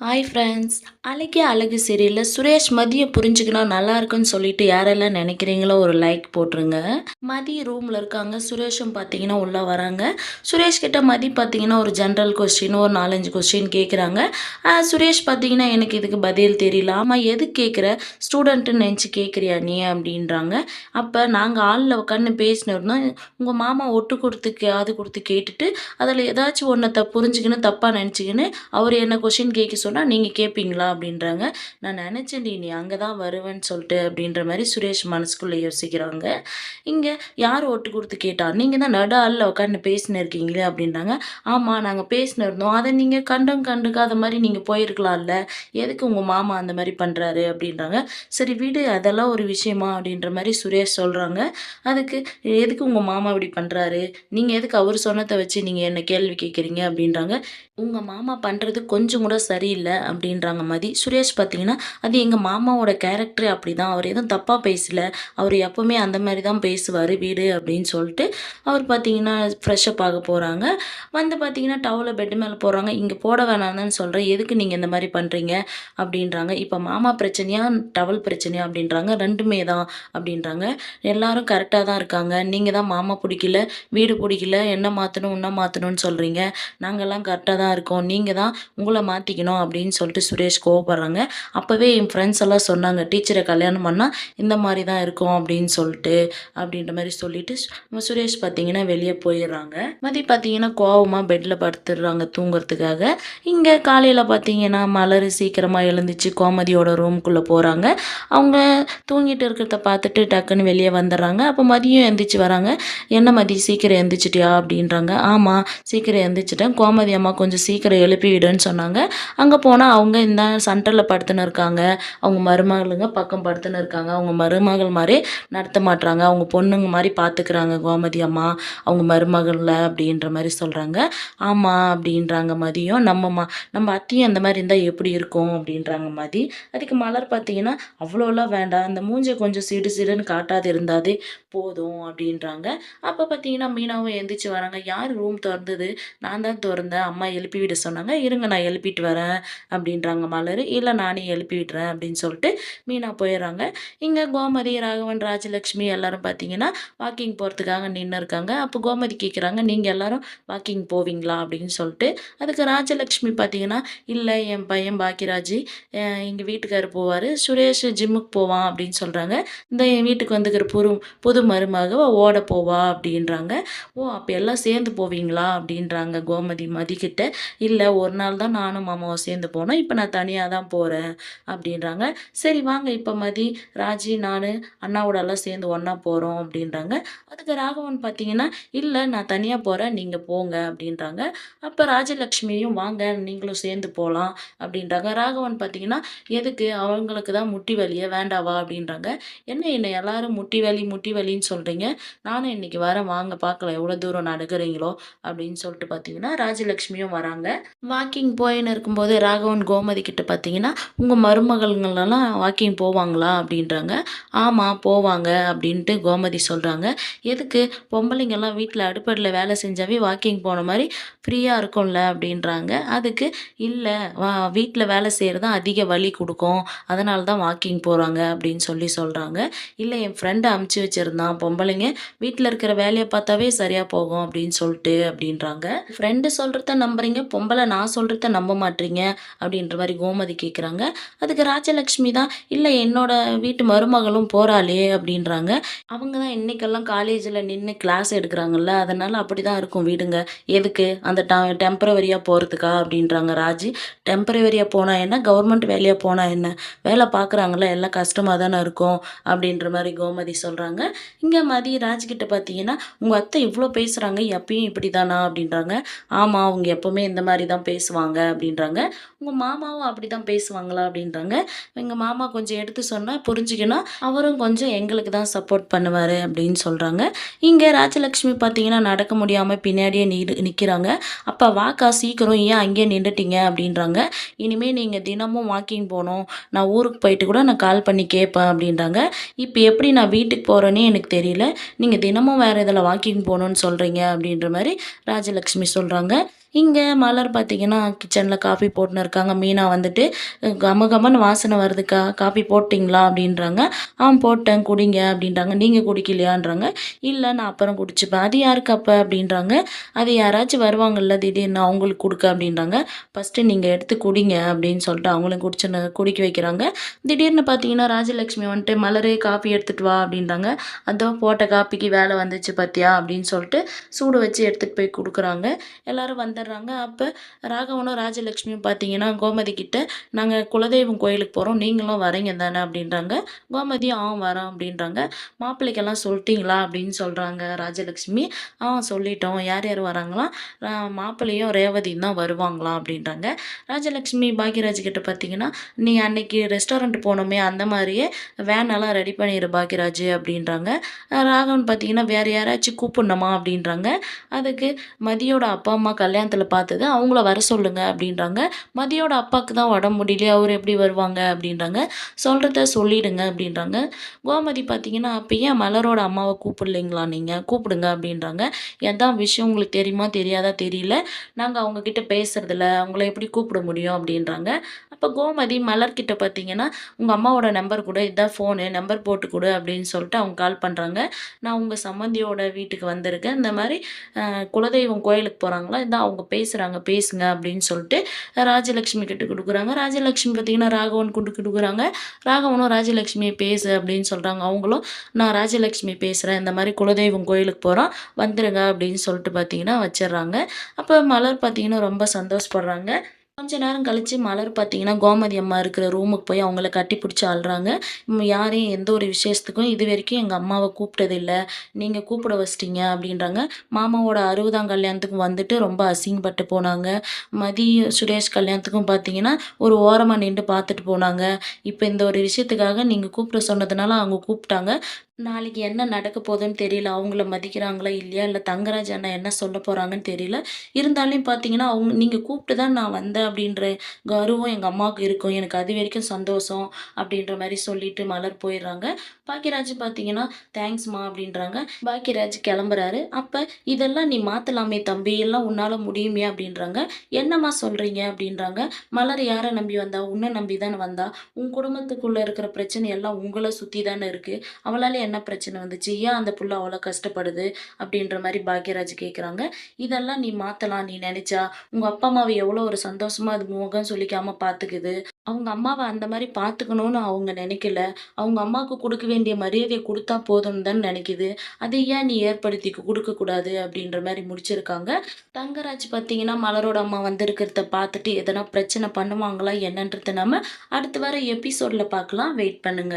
Hi friends. அழகே அழகு சீரியல்ல சுரேஷ் மதிய புரிஞ்சுக்கினா நல்லா இருக்குன்னு சொல்லிட்டு யாரெல்லாம் நினைக்கிறீங்களோ ஒரு லைக் போட்டுருங்க. மதி ரூம்ல இருக்காங்க. சுரேஷும் பார்த்தீங்கன்னா உள்ள வராங்க. சுரேஷ் கிட்ட மதி பார்த்தீங்கன்னா ஒரு ஜென்ரல் கொஸ்டின் ஒரு 4, 5 கொஸ்டின் கேட்குறாங்க. சுரேஷ் பார்த்தீங்கன்னா எனக்கு இதுக்கு பதில் தெரியல. ஆமாம் எதுக்கு கேட்குற? ஸ்டூடெண்ட்டுன்னு நினச்சி கேட்குறியா நீ அப்படின்றாங்க. அப்போ நாங்கள் ஆளில் உட்காந்து பேசினிருந்தோம். உங்கள் மாமா ஒட்டு கொடுத்து காது கொடுத்து கேட்டுட்டு அதில் ஏதாச்சும் ஒன்றத்தை புரிஞ்சுக்கின்னு தப்பாக நினச்சிக்கின்னு அவர் என்ன கொஸ்டின் கேட்க சொன்னா நீங்க கேட்பீங்களா? அப்படின்றாங்க. நான் நினைச்சேன்டி நீ அங்க தான் வருவேன்னு சொல்லிட்டு அப்படின்ற மாரி சுரேஷ் மனசுக்குள்ள யோசிக்கிறாங்க. இங்க யார் ஓட்டு குடுத்து கேட்டா? நீங்க தான் நடு ஆள்ல உட்காந்து பேசின்னு இருக்கீங்களே அப்படின்றாங்க. ஆமா நாங்க பேசின்னு இருந்தோம். அத நீங்க கண்டும் கண்டுக்காத மாரி நீங்க போயிருக்கலாம்ல. எதுக்கு உங்க மாமா அந்த மாரி பண்றாரு? அப்படின்றாங்க. சரி விடு அதெல்லாம் ஒரு விஷயமா? அப்படின்ற மாரி சுரேஷ் சொல்றாங்க. அதுக்கு எதுக்கு உங்க மாமா இப்படி பண்றாரு? நீங்க எதுக்கு அவரு சொன்னத வச்சு நீங்க என்ன கேள்வி கேட்கிறீங்க? அப்படின்றாங்க. உங்க மாமா பண்றது கொஞ்சம் கூட சரியில்ல அப்படின்றாங்க மதி. சுரேஷ் பார்த்தீங்கன்னா, அது எங்க மாமாவோட கேரக்டரே அப்படிதான். அவர் எதுவும் தப்பா பேசல. அவர் எப்பவுமே அந்த மாரி தான் பேசுவாரு வீடு அப்படின்னு சொல்லிட்டு, அவர் பார்த்தீங்கன்னா ஃப்ரெஷ் அப் ஆக போறாங்க. வந்து பார்த்தீங்கன்னா டவல பெட் மேல போடுறாங்க. இங்க போட வேணாம்னு தான் சொல்றேன். எதுக்கு நீங்க இந்த மாரி பண்றீங்க? அப்படின்றாங்க. இப்ப மாமா பிரச்சனையா? டவல் பிரச்சனையா? அப்படின்றாங்க. 2மே தான் அப்படின்றாங்க. எல்லாரும் கரெக்ட்டா தான் இருக்காங்க. நீங்க தான் மாமா புடிக்கல, வீடு புடிக்கல, என்ன மாத்தணும், உன்ன மாத்தணும்னு சொல்றீங்க. நாங்கலாம் கரெக்ட்டா தான் இருக்கோம். நீங்க தான் உங்கள மாத்திக்கணும் அப்படின்னு சொல்லிட்டு சுரேஷ் கோவப்படுறாங்க. அப்பவே என் ஃப்ரெண்ட்ஸ் எல்லாம் சொன்னாங்க, டீச்சர கல்யாணம் பண்ணா இந்த மாரி தான் இருக்கும் அப்படின்னு சொல்லிட்டு, அப்படின்ற மாரி சொல்லிட்டு சுரேஷ் பார்த்தீங்கன்னா வெளிய போயிர்றாங்க. மதி பார்த்தீங்கன்னா கோவமா பெட்ல படுத்துடுறாங்க தூங்குறதுக்காக. இங்க காலையில பார்த்தீங்கன்னா மலர் சீக்கிரமா எழுந்துச்சு கோமதியோட ரூம்குள்ள போறாங்க. அவங்க தூங்கிட்டு இருக்கிறத பார்த்துட்டு டக்குன்னு வெளிய வந்துடுறாங்க. அப்போ மதியம் எந்திரிச்சு வராங்க. என்ன மதி சீக்கிரம் எந்திரிச்சிட்டியா? அப்படின்றாங்க. ஆமா சீக்கிரம் எந்திரிச்சிட்டேன். கோமதி அம்மா கொஞ்சம் சீக்கிரம் எழுப்பி விடுன்னு சொன்னாங்க. அங்க போனா அவங்க இந்த சென்டர்ல படுத்துன்னு இருக்காங்க. அவங்க மருமகளுங்க பக்கம் படுத்துன்னு இருக்காங்க. அவங்க மருமகள் மாரி நடத்த மாட்றாங்க. அவங்க பொண்ணுங்க மாரி பார்த்துக்கிறாங்க கோமதி அம்மா. அவங்க மருமகள அப்படின்ற மாரி சொல்றாங்க. ஆமா அப்படின்றாங்க மதியும். நம்ம அத்தையும் அந்த மாரி இருந்தா எப்படி இருக்கும்? அப்படின்றாங்க மதி. அதுக்கு மலர் பார்த்தீங்கன்னா, அவ்வளோலாம் வேண்டாம். அந்த மூஞ்ச கொஞ்சம் சிடு சிடுன்னு காட்டாது இருந்தாலே போதும் அப்படின்றாங்க. அப்ப பார்த்தீங்கன்னா, மீனாவும் எந்திரிச்சு வராங்க. யார் ரூம் தொறந்தது? நான் தான் தொறந்தேன். அம்மா எழுப்பி விட சொன்னாங்க. இருங்க நான் எழுப்பிட்டு வரேன் அப்படின்றாங்க மலர். இல்ல நானே எழுப்பி விடுறேன் அப்படின்னு சொல்லிட்டு மீனா போயிடுறாங்க. இங்க கோமதி, ராகவன், ராஜலட்சுமி எல்லாரும் பார்த்தீங்கன்னா, வாக்கிங் போறதுக்காக நின்னு இருக்காங்க. அப்போ கோமதி கேட்குறாங்க, நீங்க எல்லாரும் வாக்கிங் போவீங்களா? அப்படின்னு சொல்லிட்டு. அதுக்கு ராஜலட்சுமி பார்த்தீங்கன்னா, இல்ல என் பையன் பாக்கியராஜ் எங்க வீட்டுக்காரர் போவாரு. சுரேஷ் ஜிம்முக்கு போவான் அப்படின்னு சொல்றாங்க. இந்த என் வீட்டுக்கு வந்துக்கிற புது மருமக ஓட போவா அப்படின்றாங்க. ஓ! அப்ப எல்லாம் சேர்ந்து போவீங்களா? அப்படின்றாங்க கோமதி மதிக்கிட்ட. இல்ல ஒரு நாள் தான் நானும் மாமாவும் சேர்ந்து போனோம். இப்ப நான் தனியா தான் போறேன் அப்படின்றாங்க. சரி வாங்க இப்ப மதி, ராஜி, நானு அண்ணாவோட எல்லாம் சேர்ந்து ஒண்ணா போறோம் அப்படின்றாங்க. அதுக்கு ராகவன் பார்த்தீங்கன்னா, இல்ல நான் தனியா போறேன். நீங்க போங்க அப்படின்றாங்க. அப்ப ராஜலட்சுமியும் வாங்க நீங்களும் சேர்ந்து போலாம் அப்படின்றாங்க. ராகவன் பார்த்தீங்கன்னா, எதுக்கு அவங்களுக்கு தான் முட்டி வலியே வேண்டாவா? அப்படின்றாங்க. என்ன எல்லாரும் முட்டி வலின்னு சொல்றீங்க? நானும் இன்னைக்கு வரேன் வாங்க பார்க்கலாம் எவ்வளோ தூரம் நடக்குறீங்களோ அப்படின்னு சொல்லிட்டு பார்த்தீங்கன்னா, ராஜலட்சுமியும் வராங்க. வாக்கிங் போயின்னு இருக்கும்போது ராகவன் கோமதி கிட்ட பார்த்தீங்கன்னா, உங்கள் மருமகள்களெல்லாம் வாக்கிங் போவாங்களா? அப்படின்றாங்க. ஆமாம் போவாங்க அப்படின்ட்டு கோமதி சொல்கிறாங்க. எதுக்கு பொம்பளைங்கெல்லாம் வீட்டில் அடுப்படியில் வேலை செஞ்சாவே வாக்கிங் போன மாதிரி ஃப்ரீயாக இருக்கும்ல அப்படின்றாங்க. அதுக்கு இல்லை வீட்டில் வேலை செய்கிறது தான் அதிக வலி கொடுக்கும். அதனால தான் வாக்கிங் போகிறாங்க அப்படின்னு சொல்கிறாங்க. இல்லை என் ஃப்ரெண்டை அமுச்சு வச்சுருந்தான் பொம்பளைங்க வீட்டில் இருக்கிற வேலையை பார்த்தாவே சரியாக போகும் அப்படின்னு சொல்லிட்டு அப்படின்றாங்க. ஃப்ரெண்டு சொல்கிறத நம்புறீங்க பொம்பளை நான் சொல்கிறத நம்ப மாட்டீங்க அப்படின்ற மாதிரி கோமதி கேட்குறாங்க. அதுக்கு ராஜலக்ஷ்மி தான் இல்லை என்னோட வீட்டு மருமகளும் போகிறாளே அப்படின்றாங்க. அவங்க தான் இன்னைக்கெல்லாம் காலேஜில் நின்று கிளாஸ் எடுக்கிறாங்கல்ல அதனால் அப்படி தான் இருக்கும் வீடுங்க. எதுக்கு அந்த டெம்பரவரியாக போகிறதுக்கா அப்படின்றாங்க ராஜி. டெம்பரவரியாக போனால் என்ன கவர்மெண்ட் வேலையாக போனால் என்ன வேலை பார்க்குறாங்கல்ல எல்லாம் கஷ்டமாக தானே இருக்கும் அப்படின்ற மாதிரி கோமதி சொல்கிறாங்க. இங்கே மதி ராஜ்கிட்ட பார்த்தீங்கன்னா உங்கள் அத்தை இவ்வளோ பேசுகிறாங்க எப்பயும் இப்படி தானா அப்படின்றாங்க. ஆமாம் அவங்க எப்போவுமே இந்த மாதிரி தான் பேசுவாங்க அப்படின்றாங்க. உங்கள் மாமாவும் அப்படி தான் பேசுவாங்களா அப்படின்றாங்க. எங்கள் மாமா கொஞ்சம் எடுத்து சொன்னால் புரிஞ்சுக்கணும் அவரும் கொஞ்சம் எங்களுக்கு தான் சப்போர்ட் பண்ணுவார் அப்படின்னு சொல்கிறாங்க. இங்கே ராஜலக்ஷ்மி பார்த்தீங்கன்னா நடக்க முடியாமல் பின்னாடியே நிற்கிறாங்க. அப்போ வாக்கா சீக்கிரம் ஏன் அங்கேயே நின்றுட்டீங்க அப்படின்றாங்க. இனிமேல் நீங்கள் தினமும் வாக்கிங் போகணும் நான் ஊருக்கு போயிட்டு கூட நான் கால் பண்ணி கேட்பேன் அப்படின்றாங்க. இப்போ எப்படி நான் வீட்டுக்கு போகிறேன்னே எனக்கு தெரியல. நீங்கள் தினமும் வேறு இதில் வாக்கிங் போகணுன்னு சொல்கிறீங்க அப்படின்ற மாதிரி ராஜலக்ஷ்மி சொல்கிறாங்க. இங்க மலர் பார்த்தீங்கன்னா, கிச்சன்ல காஃபி போட்டுன்னு இருக்காங்க. மீனா வந்துட்டு, "கம கமன்னு வாசனை வருதுக்கா, காஃபி போட்டீங்களா?" அப்படின்றாங்க. போட்டேன் குடிங்க" அப்படின்றாங்க. "நீங்க குடிக்கலையான்றாங்க." "இல்ல நான் அப்புறம் குடிச்சுப்பேன்." "அது யாருக்கு அப்ப?" அப்படின்றாங்க. "அது யாராச்சும் வருவாங்கல்ல திடீர்னு அவங்களுக்கு குடுக்க" அப்படின்றாங்க. "ஃபர்ஸ்ட்டு நீங்க எடுத்து குடிங்க" அப்படின்னு சொல்லிட்டு அவங்களும் குடிக்க வைக்கிறாங்க. திடீர்னு பார்த்தீங்கன்னா, ராஜலட்சுமி வந்துட்டு, "மலரே காஃபி எடுத்துட்டு வா" அப்படின்றாங்க. "அதோ போட்ட காப்பிக்கு வேலை வந்துச்சு பாத்தியா" அப்படின்னு சொல்லிட்டு சூடு வச்சு எடுத்துட்டு போய் குடுக்குறாங்க. எல்லாரும் வந்துடுறாங்க. அப்ப ராகவனும், ராஜலட்சுமியும் பார்த்தீங்கன்னா, கோமதி கிட்ட, "நாங்க குலதெய்வம் கோயிலுக்கு போறோம். நீங்களும் வரீங்க தானே?" அப்படின்றாங்க. கோமதி, வரோம்" அப்படின்றாங்க. "மாப்பிள்ளைக்கெல்லாம் சொல்ட்டீங்களா?" அப்படின்னு சொல்றாங்க ராஜலட்சுமி. சொல்லிட்டோம். யார் யார் வராங்களாம்? அ மாப்பிள்ளையும், ரேவதியும் தான் வருவாங்களாம்" அப்படின்றாங்க. ராஜலட்சுமி பாக்யராஜ் கிட்ட பார்த்தீங்கன்னா, "நீ அன்னைக்கு ரெஸ்டாரண்ட் போனோமே, அந்த மாரியே வேன் எல்லாம் ரெடி பண்ணிரு பாக்யராஜ்" அப்படின்றாங்க. ராகவன் பார்த்தீங்கன்னா, "வேற யாராச்சும் கூப்பிடணுமா?" அப்படின்றாங்க. அதுக்கு மதியோட அப்பா, அம்மா கல்யாணத்தில பார்த்தது. அவங்கள வர சொல்லுங்க அப்படின்றாங்க. மதியோட அப்பாக்கு தான் உடம்பு முடியலையே, அவரு எப்படி வருவாங்க அப்படின்றாங்க. சொல்றத சொல்லிடுங்க அப்படின்றாங்க. கோமதி பார்த்தீங்கன்னா, அப்ப ஏன் மலரோட அம்மாவ கூப்பிடலைங்களா நீங்க? கூப்பிடுங்க அப்படின்றாங்க. எதான் விஷயம் உங்களுக்கு தெரியுமா? தெரியாதா? தெரியல. நாங்க அவங்க கிட்ட பேசுறதில்ல. அவங்கள எப்படி கூப்பிட முடியும் அப்படின்றாங்க. அப்ப கோமதி மலர்கிட்ட பார்த்தீங்கன்னா, உங்க அம்மாவோட நம்பர் குடு. இதான் ஃபோனு. நம்பர் போட்டு குடு அப்படின்னு சொல்லிட்டு அவங்க கால் பண்றாங்க. நான் உங்க சம்மந்தியோட வீட்டுக்கு வந்திருக்கேன். இந்த மாரி குலதெய்வம் கோயிலுக்கு போறாங்களா, இந்தா அவங்க பேசுறாங்க, பேசுங்க அப்படின்னு சொல்லிட்டு ராஜலட்சுமி கிட்ட குடுக்குறாங்க. ராஜலட்சுமி பார்த்தீங்கன்னா, ராகவன் கொண்டு குடுக்குறாங்க. ராகவனும் ராஜலட்சுமிய பேசு அப்படின்னு சொல்றாங்க. அவங்களும் நான் ராஜலட்சுமி பேசுறேன். இந்த மாரி குலதெய்வம் கோயிலுக்கு போறோம். வந்துருங்க அப்படின்னு சொல்லிட்டு பார்த்தீங்கன்னா வச்சுர்றாங்க. அப்ப மலர் பார்த்தீங்கன்னா ரொம்ப சந்தோஷப்படுறாங்க. கொஞ்ச நேரம் கழிச்சு மலர் பார்த்தீங்கன்னா, கோமதி அம்மா இருக்கிற ரூமுக்கு போய் அவங்கள கட்டிப்பிடிச்சு அழுறாங்க. யாரையும் எந்த ஒரு விசேஷத்துக்கும் இதுவரைக்கும் எங்க அம்மாவ கூப்பிட்டதில்ல. நீங்க கூப்பிட வச்சுட்டீங்க அப்படின்றாங்க. மாமாவோட 60ஆம் கல்யாணத்துக்கு வந்துட்டு ரொம்ப அசிங்கப்பட்டு போனாங்க. மதி, சுரேஷ் கல்யாணத்துக்கும் பார்த்தீங்கன்னா, ஒரு ஓரமா நின்டு பார்த்துட்டு போனாங்க. இப்ப இந்த ஒரு விஷயத்துக்காக நீங்க கூப்பிட சொன்னதுனால அவங்க கூப்பிட்டாங்க. நாளைக்கு என்ன நடக்க போதுன்னு தெரியல. அவங்கள மதிக்கிறாங்களா இல்லையா? இல்ல தங்கராஜ் அண்ணா என்ன சொல்ல போறாங்கன்னு தெரியல. இருந்தாலும் பார்த்தீங்கன்னா, நீங்க கூப்பிட்டு தான் நான் வந்தேன் அப்படின்ற கர்வம் எங்க அம்மாவுக்கு இருக்கும். எனக்கு அதுவரைக்கும் சந்தோஷம் அப்படின்ற மாரி சொல்லிட்டு மலர் போயிடுறாங்க. பாக்கியராஜ் பார்த்தீங்கன்னா, தேங்க்ஸ்மா அப்படின்றாங்க. பாக்கியராஜ் கிளம்புறாரு. அப்ப இதெல்லாம் நீ மாத்தலாமே தம்பி! எல்லாம் உன்னால முடியுமே அப்படின்றாங்க. என்னம்மா சொல்றீங்க? அப்படின்றாங்க. மலர் யார நம்பி வந்தா? உன்ன நம்பி தானே வந்தா. உன் குடும்பத்துக்குள்ள இருக்கிற பிரச்சனை எல்லாம் உங்கள சுத்தி தானே இருக்கு. அவளால என்ன பிரச்சனை வந்துச்சு? ஏன் அந்த புள்ள அவ்வளோ கஷ்டப்படுது? அப்படின்ற மாரி பாக்யராஜ் கேட்குறாங்க. இதெல்லாம் நீ மாத்தலாம் நீ நெனச்சா. உங்க அப்பா, அம்மாவ எவ்வளோ ஒரு சந்தோஷமா அது முகம் சுளிக்காம பாத்துக்குது. அவங்க அம்மாவ அந்த மாரி பாத்துக்கணும்னு அவங்க நெனைக்கல. அவங்க அம்மாவுக்கு குடுக்க வேண்டிய மரியாதைய குடுத்தா போதும்னு தான் நெனைக்குது. அதை ஏன் நீ ஏற்படுத்தி குடுக்கக்கூடாது? அப்படின்ற மாரி முடிச்சிருக்காங்க. தங்கராஜ் பாத்தீங்கன்னா, மலரோட அம்மா வந்திருக்கிறத பாத்துட்டு எதனா பிரச்சனை பண்ணுவாங்களா என்னன்றத நம்ம அடுத்து வர எபிசோட்ல பாக்கலாம். வெயிட் பண்ணுங்க.